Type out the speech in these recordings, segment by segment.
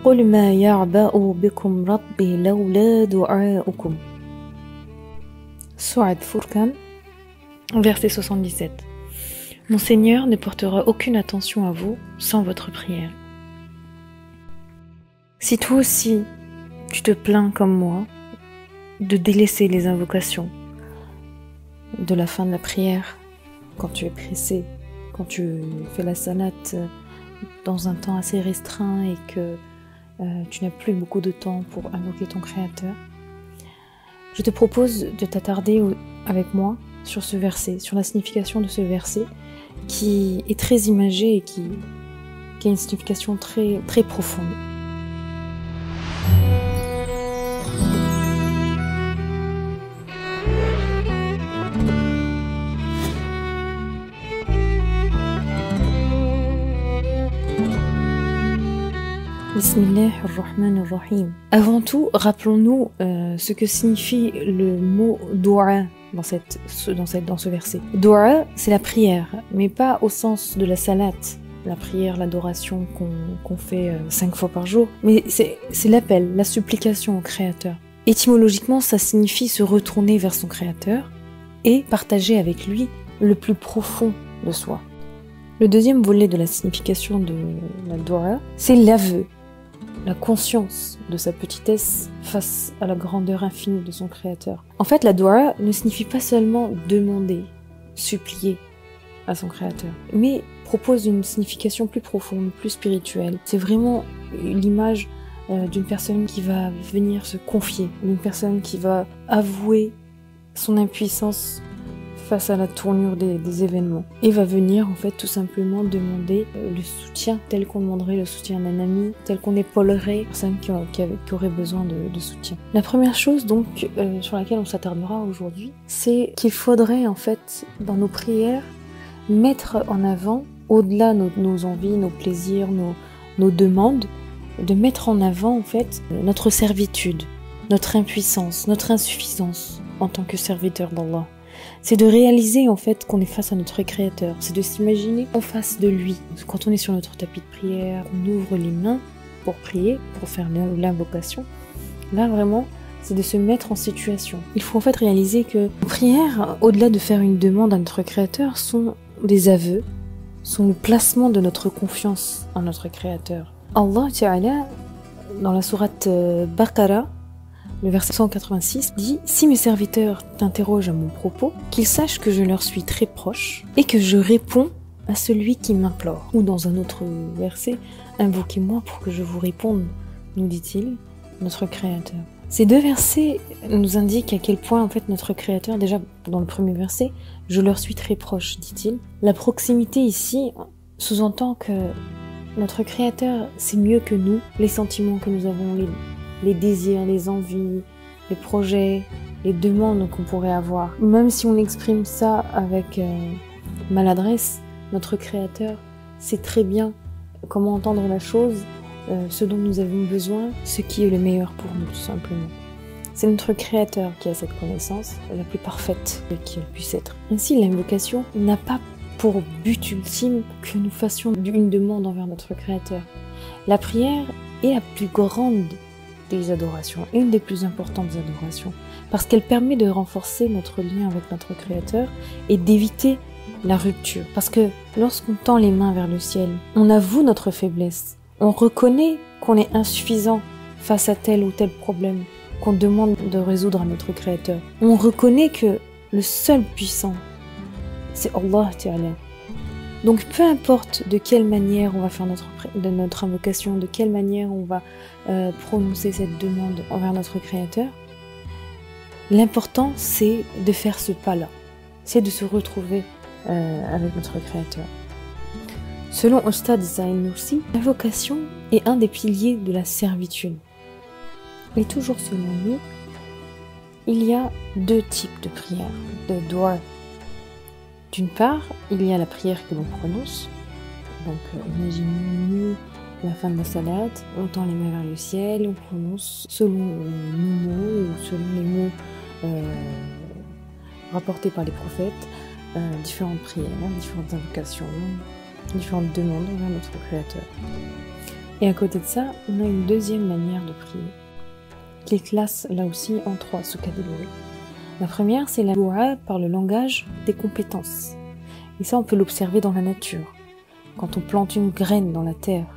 قل ما يعبأ بكم ربي لولا دعاؤكم. Sourate Furqan, verset 77. Mon Seigneur ne portera aucune attention à vous sans votre prière. Si toi aussi tu te plains comme moi de délaisser les invocations de la fin de la prière quand tu es pressé, quand tu fais la salate dans un temps assez restreint et que tu n'as plus beaucoup de temps pour invoquer ton Créateur, je te propose de t'attarder avec moi sur ce verset, sur la signification de ce verset qui est très imagé et qui a une signification très, très profonde. Bismillahirrahmanirrahim. Avant tout, rappelons-nous ce que signifie le mot dua dans ce verset. Dua, c'est la prière, mais pas au sens de la salate, la prière, l'adoration qu'on fait 5 fois par jour, mais c'est l'appel, la supplication au Créateur. Étymologiquement, ça signifie se retourner vers son Créateur et partager avec lui le plus profond de soi. Le deuxième volet de la signification de la dua, c'est l'aveu, la conscience de sa petitesse face à la grandeur infinie de son Créateur. En fait, la dua ne signifie pas seulement demander, supplier à son Créateur, mais propose une signification plus profonde, plus spirituelle. C'est vraiment l'image d'une personne qui va venir se confier, d'une personne qui va avouer son impuissance face à la tournure des événements et va venir en fait tout simplement demander le soutien tel qu'on demanderait le soutien d'un ami, tel qu'on épaulerait une personne qui aurait besoin de soutien. La première chose donc sur laquelle on s'attardera aujourd'hui, c'est qu'il faudrait en fait dans nos prières mettre en avant, au-delà nos envies, nos plaisirs, nos demandes, de mettre en avant en fait notre servitude, notre impuissance, notre insuffisance en tant que serviteur d'Allah. C'est de réaliser en fait qu'on est face à notre Créateur, c'est de s'imaginer en face de lui. Quand on est sur notre tapis de prière, on ouvre les mains pour prier, pour faire l'invocation. Là vraiment, c'est de se mettre en situation. Il faut en fait réaliser que nos prières, au-delà de faire une demande à notre Créateur, sont des aveux, sont le placement de notre confiance en notre Créateur. Allah Ta'ala, dans la sourate Baqara, le verset 186 dit « Si mes serviteurs t'interrogent à mon propos, qu'ils sachent que je leur suis très proche et que je réponds à celui qui m'implore. » Ou dans un autre verset « Invoquez-moi pour que je vous réponde, nous dit-il, notre Créateur. » Ces deux versets nous indiquent à quel point en fait notre Créateur, déjà dans le premier verset, « Je leur suis très proche », dit-il. La proximité ici sous-entend que notre Créateur sait mieux que nous les sentiments que nous avons, les désirs, les envies, les projets, les demandes qu'on pourrait avoir. Même si on exprime ça avec maladresse, notre Créateur sait très bien comment entendre la chose, ce dont nous avons besoin, ce qui est le meilleur pour nous, tout simplement. C'est notre Créateur qui a cette connaissance la plus parfaite qui puisse être. Ainsi, l'invocation n'a pas pour but ultime que nous fassions une demande envers notre Créateur. La prière est la plus grande des adorations, une des plus importantes des adorations, parce qu'elle permet de renforcer notre lien avec notre Créateur et d'éviter la rupture. Parce que lorsqu'on tend les mains vers le ciel, on avoue notre faiblesse, on reconnaît qu'on est insuffisant face à tel ou tel problème qu'on demande de résoudre à notre Créateur. On reconnaît que le seul puissant, c'est Allah Ta'ala. Donc peu importe de quelle manière on va faire notre invocation, de quelle manière on va prononcer cette demande envers notre Créateur, l'important c'est de faire ce pas-là, c'est de se retrouver avec notre Créateur. Selon Ustad Zain Nursi, l'invocation est un des piliers de la servitude. Et toujours selon lui, il y a deux types de prières, de dua. D'une part, il y a la prière que l'on prononce. Donc, imaginez-nous la fin de la salate, on tend les mains vers le ciel, on prononce selon nos mots ou selon les mots rapportés par les prophètes, différentes prières, différentes invocations, différentes demandes envers notre Créateur. Et à côté de ça, on a une deuxième manière de prier, qui est classe là aussi en 3 sous-catégories. La première, c'est la dua par le langage des compétences. Et ça, on peut l'observer dans la nature. Quand on plante une graine dans la terre,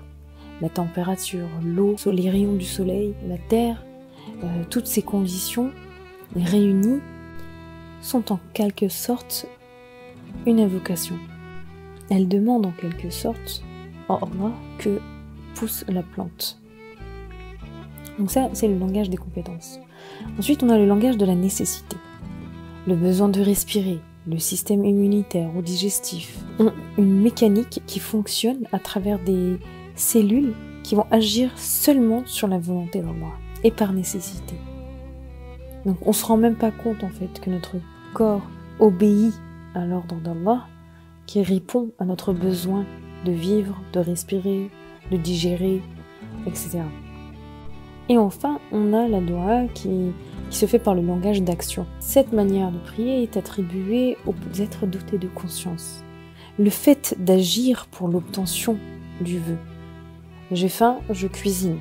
la température, l'eau, les rayons du soleil, la terre, toutes ces conditions réunies sont en quelque sorte une invocation. Elles demandent en quelque sorte à Allah que pousse la plante. Donc ça, c'est le langage des compétences. Ensuite, on a le langage de la nécessité. Le besoin de respirer, le système immunitaire ou digestif ont une mécanique qui fonctionne à travers des cellules qui vont agir seulement sur la volonté d'Allah et par nécessité. Donc on se rend même pas compte en fait que notre corps obéit à l'ordre d'Allah qui répond à notre besoin de vivre, de respirer, de digérer, etc. Et enfin, on a la dua qui se fait par le langage d'action. Cette manière de prier est attribuée aux êtres dotés de conscience. Le fait d'agir pour l'obtention du vœu. J'ai faim, je cuisine.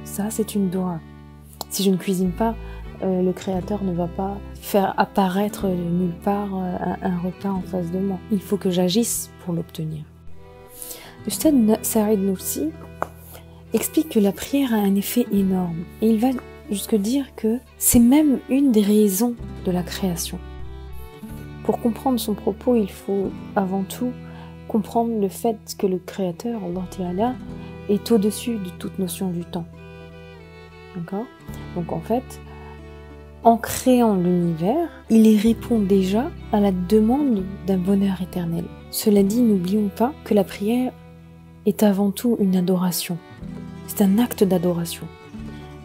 Ça, c'est une dua. Si je ne cuisine pas, le Créateur ne va pas faire apparaître nulle part un repas en face de moi. Il faut que j'agisse pour l'obtenir. Ustad Saïd Nursi explique que la prière a un effet énorme. Et il va jusque dire que c'est même une des raisons de la création. Pour comprendre son propos, il faut avant tout comprendre le fait que le Créateur, Allah Ta'ala, est au-dessus de toute notion du temps. D'accord ? Donc en fait, en créant l'univers, il y répond déjà à la demande d'un bonheur éternel. Cela dit, n'oublions pas que la prière est avant tout une adoration. C'est un acte d'adoration.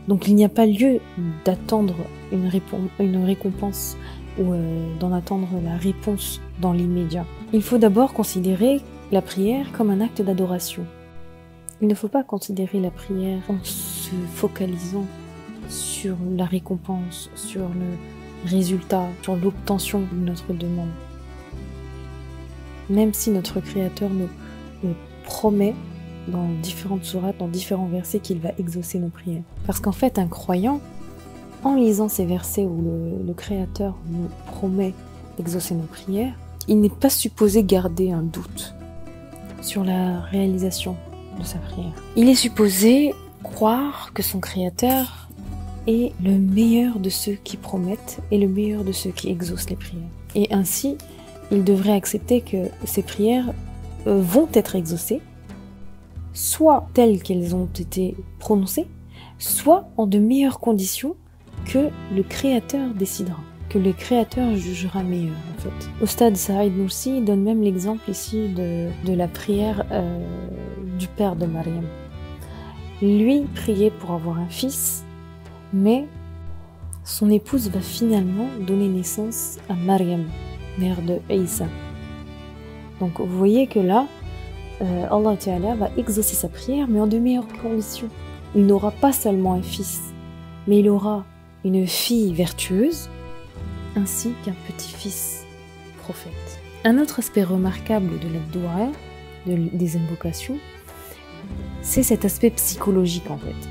Donc il n'y a pas lieu d'attendre une récompense ou d'en attendre la réponse dans l'immédiat. Il faut d'abord considérer la prière comme un acte d'adoration. Il ne faut pas considérer la prière en se focalisant sur la récompense, sur le résultat, sur l'obtention de notre demande. Même si notre Créateur nous promet dans différentes sourates, dans différents versets qu'il va exaucer nos prières. Parce qu'en fait, un croyant, en lisant ces versets où le Créateur nous promet d'exaucer nos prières, il n'est pas supposé garder un doute sur la réalisation de sa prière. Il est supposé croire que son Créateur est le meilleur de ceux qui promettent et le meilleur de ceux qui exaucent les prières. Et ainsi, il devrait accepter que ces prières vont être exaucées, soit telles qu'elles ont été prononcées, soit en de meilleures conditions que le Créateur décidera, que le Créateur jugera meilleur en fait. Ustad Saïd Nursi donne même l'exemple ici de la prière du père de Maryam. Lui priait pour avoir un fils, mais son épouse va finalement donner naissance à Maryam, mère de Isa. Donc vous voyez que là, Allah Ta'ala va exaucer sa prière, mais en de meilleures conditions. Il n'aura pas seulement un fils, mais il aura une fille vertueuse, ainsi qu'un petit-fils prophète. Un autre aspect remarquable de la dua, des invocations, c'est cet aspect psychologique en fait.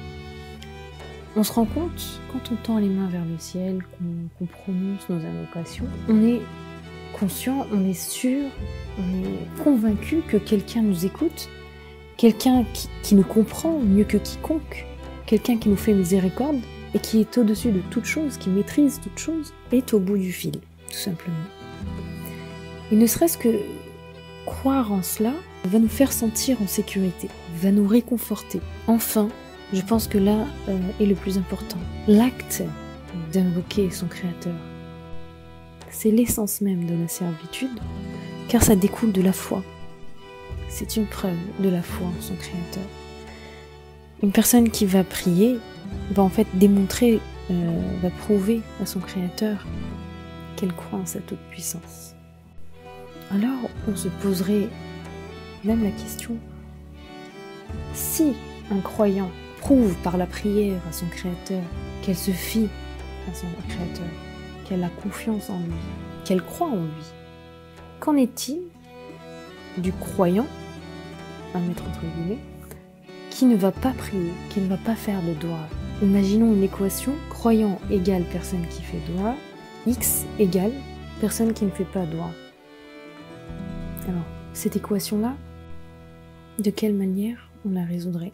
On se rend compte, quand on tend les mains vers le ciel, qu'on prononce nos invocations, on est conscient, on est sûr, on est convaincu que quelqu'un nous écoute, quelqu'un qui nous comprend mieux que quiconque, quelqu'un qui nous fait miséricorde et qui est au-dessus de toute chose, qui maîtrise toute chose, est au bout du fil, tout simplement. Et ne serait-ce que croire en cela va nous faire sentir en sécurité, va nous réconforter. Enfin, je pense que là est le plus important. L'acte d'invoquer son Créateur, c'est l'essence même de la servitude, car ça découle de la foi. C'est une preuve de la foi en son Créateur. Une personne qui va prier va en fait démontrer, va prouver à son Créateur qu'elle croit en sa toute-puissance. Alors on se poserait même la question, si un croyant prouve par la prière à son Créateur qu'elle se fie à son Créateur, qu'elle a confiance en lui, qu'elle croit en lui, qu'en est-il du croyant, à mettre entre guillemets, qui ne va pas prier, qui ne va pas faire de dua. Imaginons une équation, croyant égale personne qui fait dua, x égale personne qui ne fait pas dua. Alors, cette équation-là, de quelle manière on la résoudrait ?